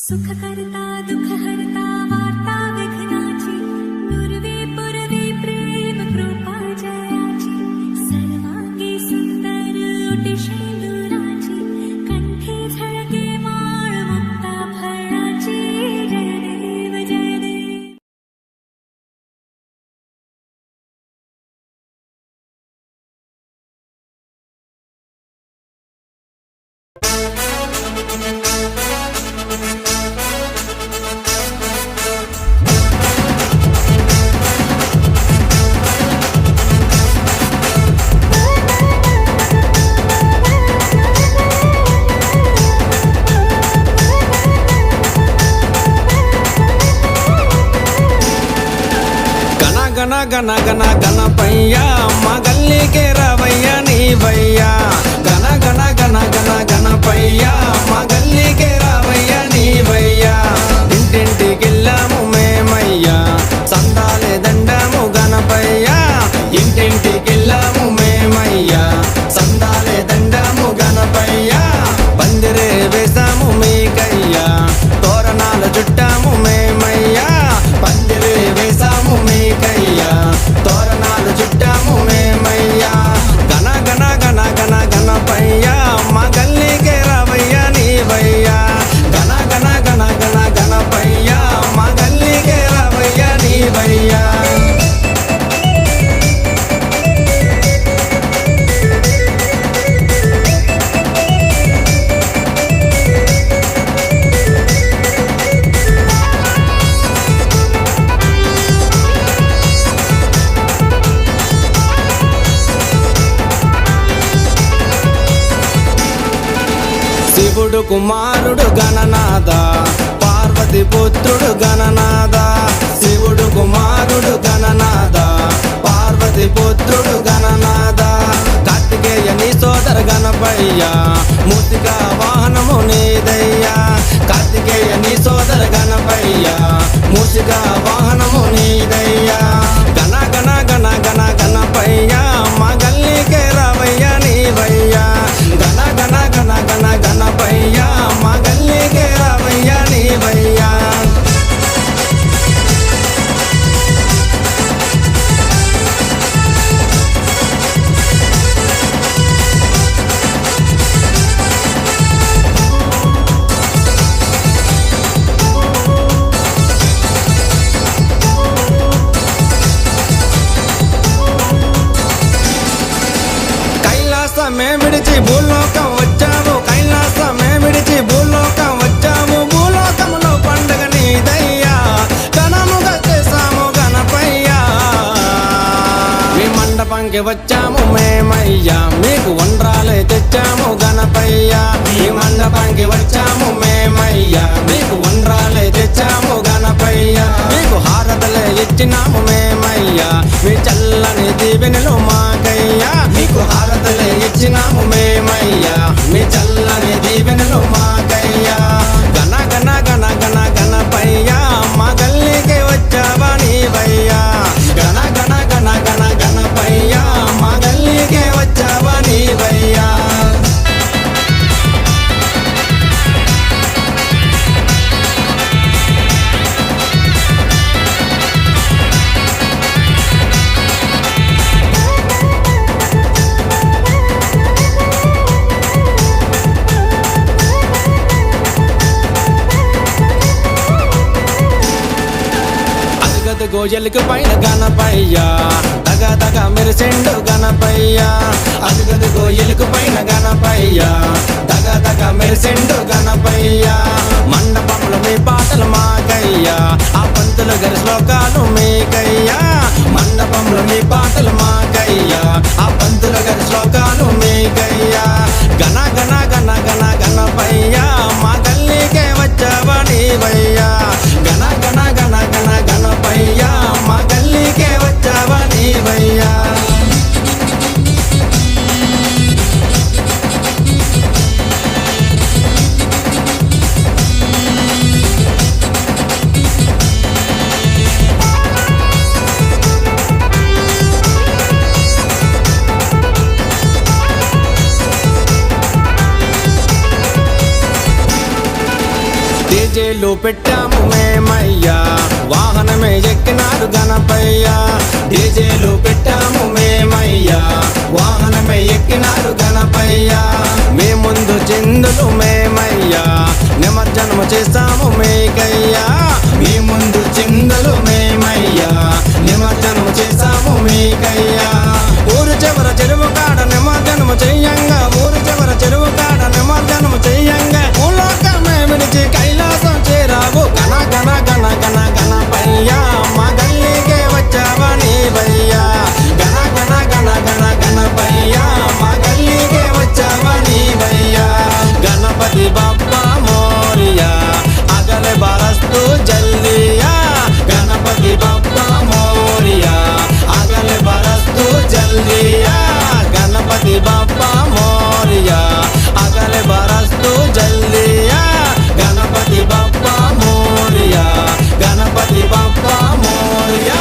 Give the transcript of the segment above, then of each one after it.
सुखकर्ता दुःखहर्ता वार्ता विघ्नाची दुर्वे पुरवे प्रेम कृपा जयाची सर्वांगी सुंदर ओटी शेंदुराची कंठी झळके माळ मुक्ता फळाची जय देव जय देव. గణ గణ గణ గణపయ్యా మా గల్లీకే రావయ్యా నీవయ్యా గణ గణ గణ గణ గణపయ్యా మా గల్లీకే రావయ్యా నీవయ్యా ఇంటింటికెళ్ళాము మేమయ్యా సందాలే దండాము గణపయ్యా ఇంటింటికెళ్ళాము మేమయ్యా సందాలే దండాము గణపయ్యా పందిరే వేసాము మీకయ్యా తోరణాలు చుట్టాము మేమయ్యా పందిరే వేసాము మీకయ్యా తోరణాలు చుట్టాము మేమయ్యా గణ గణ గణ గణ గణపయ్యా మా గల్లీకే రావయ్యా నీవయ్యా గణ గణ గణ గణ గణపయ్యా మా గల్లీకే రావయ్యా నీవయ్యా. శివుడు కుమారుడు గణనాథ పార్వతి పుత్రుడు గణనాథ శివుడు కుమారుడు గణనాథ పార్వతి పుత్రుడు గణనాథ కార్తికేయ నీ సోదర గణపయ్యా మూర్తిగా వాహనము నీదయ్యా కార్తికేయ నీ సోదర గణపయ్యా మూర్తిగా వాహనము నీదయ్యా గణ గణ గణ గణ గణపయ్యా మా గల్లీకే రావయ్యా నీవయ్యా గణ గణ గణ గణ గణపయ్యా మా గల్లీకే రావయ్యా నీవయ్యా. కైలాసమే విడిచి భూలోకం వచ్చాము కైలాసమే విడిచి భూలోకం వచ్చాము భూలోకములో పండుగ నీదయ్యా ఘనముగా చేశాము గణపయ్యా మీ మండపంకి వచ్చాము మేమయ్యా మీకు వండ్రాలే తెచ్చాము గణపయ్యా మీ మండపంకి వచ్చాము మేమయ్యా మీకు వండ్రాలే తెచ్చాము గణపయ్యా మీకు హారతలే ఇచ్చినాము మేమయ్యా మీ చల్లని దీవెనలు మాకయ్యా మీకు హారతలే ఇచ్చినాము మేమయ్యా మీ చల్లని దీవెనలు మాకయ్యా గణ గణ గణ గణ గణపయ్యా మా గల్లీకే వచ్చావా నీవయ్యా గణ గణ గణ గణ గణపయ్యా మా గల్లీకే వచ్చావా నీవయ్యా. గోయలకు పైన గణపయ్యా దగ దగ మెరిసెండు గణపయ్యా అదుగదు గోయలకు పైన గణపయ్యా దగ దగ మెరిసెండు గణపయ్యా మండపంలో మీ పాటలు మాకయ్యా ఆ పంతులు గారి శ్లోకాలు మీకయ్యా మండపంలో మీ పాటలు మాకయ్యా ఆ పంతుల గారి శ్లోకాలు మీకయ్యా గణ గణ గణ గణ గణపయ్యా మా గల్లీకే వచ్చావా నీవయ్యా గణ గణ గణ గణ గణపయ్యా మా గల్లీకే వచ్చావా నీవయ్యా. డీజేలు పెట్టాము మేమయ్యా వాహనమే ఎక్కినాడు గణపయ్యా డీజేలు పెట్టాము మేమయ్యా వాహనమే ఎక్కినాడు గణపయ్యా మీ ముందు చిందులు మేమయ్యా నిమజ్జనము చేస్తాము మేకయ్యా మీ ముందు చిందులు మేమయ్యా నిమజ్జనము చేస్తాము మీకయ్యా ఊరు చివర చెరువు కాడ నిమజ్జనము చెయ్యంగా ఊరు చివర చెరువు కాడ నిమజ్జనము చెయ్యంగా భూలోకమే విడిచి కైలాసం చేరావు గణ గణ గణ గణ గణపయ్యా మా గల్లీకే వచ్చావా నీవయ్యా గణ గణ గణ గణ గణపయ్యా మా గల్లీకే వచ్చావా నీవయ్యా గణపతి బప్పా మోరియా అగలే బరస్తూ జల్దియా గణపతి బప్పా మోరియా అగలే బరస్తూ జల్దియా గణపతి బప్పా మోరియా అగలే బరస్తూ జల్దియా గణపతి బప్పా మోరియా గణపతి బప్పా మోరియా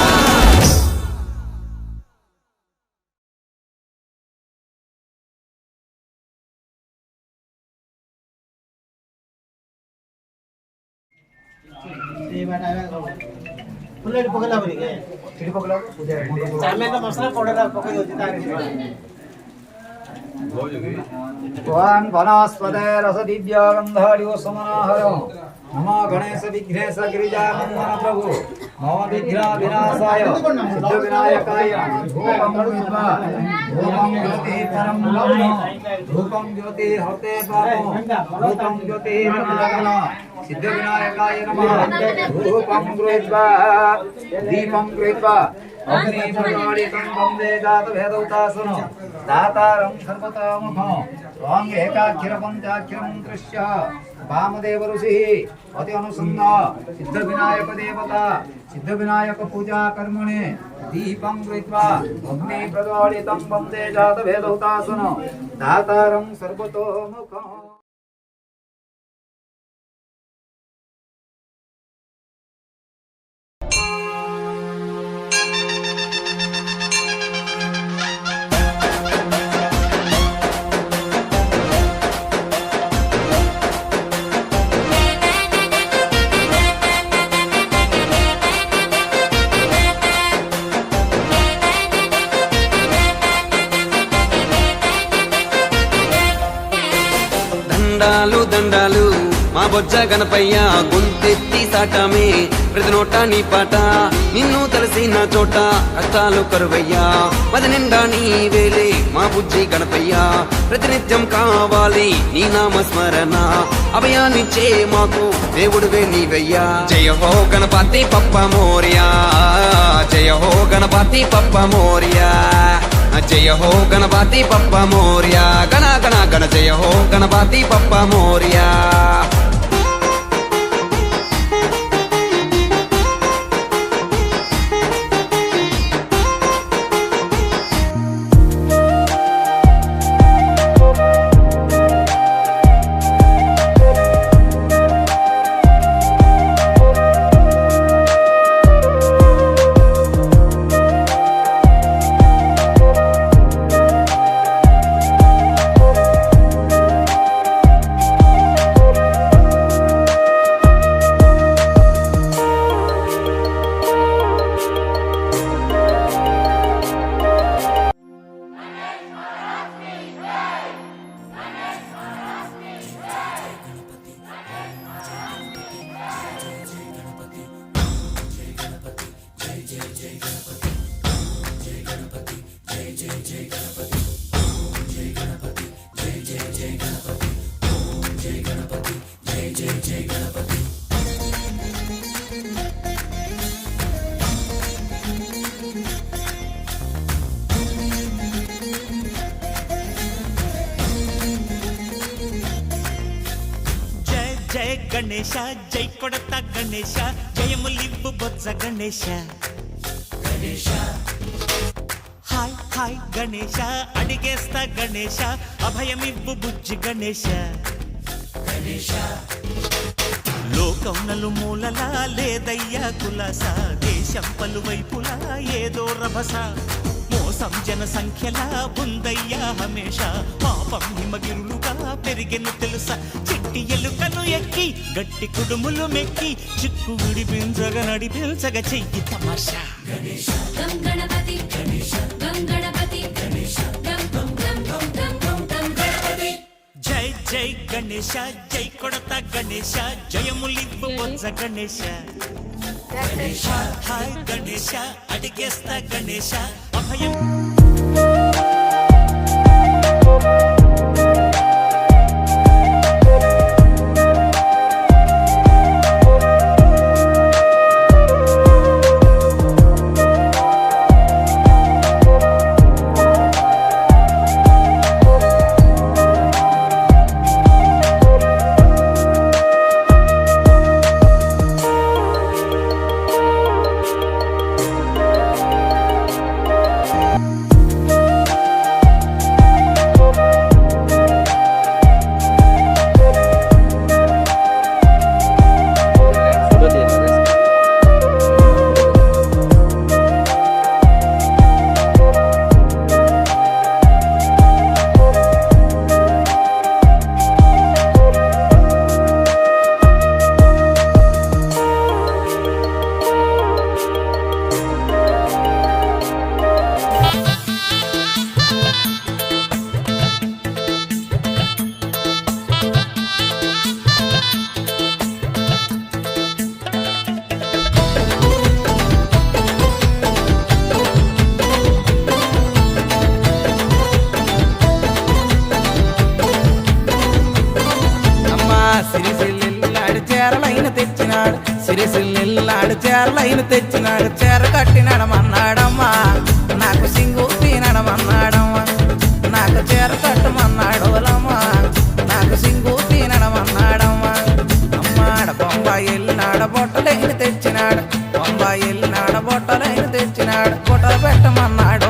भगवान वनस्पते रसदिव्य गंधारियो समनाहरो नमो गणेश विघ्नेश गिरिजानंदन प्रभु मम विघ्न विनाशाय सिद्ध विनायकाय धूपं दृष्ट्वा धूपं ज्योति परम धूपं ज्योति हते पापो धूपं ज्योति रमलग्न सिद्ध विनायकाय नमः धूपं गृहीत्वा दीपं गृहीत्वा अग्नि प्रज्वालितं वन्दे जातभेदौतासनो दातारं सर्वतोमुखं त्वं एकाक्षर पञ्चाक्षरं दृश्य वामदेव ऋषिः अति अनुसन्ना सिद्ध विनायक देवता सिद्ध विनायक पूजा कर्मणे दीपं गृहीत्वा अग्नि प्रज्वालितं वन्दे जातभेदौतासनो दातारं सर्वतोमुखं దండాలు దండాలు మా బొజ్జ గణపయ్య గొంతెత్తి సాటామే ప్రతి నోట నీ పాట నిన్ను తెలిసిన చోట కష్టాలు కరువయ్యా మది నిండా నీ వేలే మా బుజ్జి గణపయ్య ప్రతినిత్యం కావాలి నీ నామస్మరణ అభయాన్నిచ్చే మాకు దేవుడివే నీవయ్యా జయ హో గణపతి పప్ప మోరియా జయ హో గణపతి పప్ప మోరియా జయ హో గణపతి పప్ప మోరియా గణ గణ గణ జయ హో గణపతి పప్ప మోరియా జయ గణేశ జై కొడత గణేశ జయములివ్వు బొజ్జ గణేశ గణేశ హాయ్ హాయ్ గణేశ అడిగేస్తా గణేశ అభయమివ్వు బుజ్జి గణేశ గణేశ లోకం నలుమూలలా లేదయ్యా కులాస దేశం పలువైపులా ఏదో రభస మోస సంజన సంఖ్యలా ఉందయ్యా హమేష పాపం హిమగిరులుగా పెరిగెను తెలుసా చెట్టి ఎలుకను ఎక్కి గట్టి కుడుములు మెక్కి చిక్కు విడిపించగా నడిపించగా చెయ్యి తమాషా గం గణపతి గం గణపతి గం గం గం గం గం గం గం గణపతి జై జై గణేశ జై కొడత గణేశ జయములివ్వు బొజ్జ గణేశ హాయ్ గణేశ అడిగేస్తా గణేశ అభయం సిరిసిల్లాడు చేరలైన తెచ్చినాడు చేర కట్టినడమన్నాడమ్మా నాకు సింగు పీనడమన్నాడమ్మా నాకు చేర కట్టమన్నాడోలమ్మా నాకు సింగు పీనడమన్నాడమ్మా అమ్మాడ బొంబాయి వెళ్ళినాడ బొట్టలైన తెచ్చినాడు బొంబాయి వెళ్ళినాడ బొట్టలైన తెచ్చినాడు బొట్టలు పెట్టమన్నాడు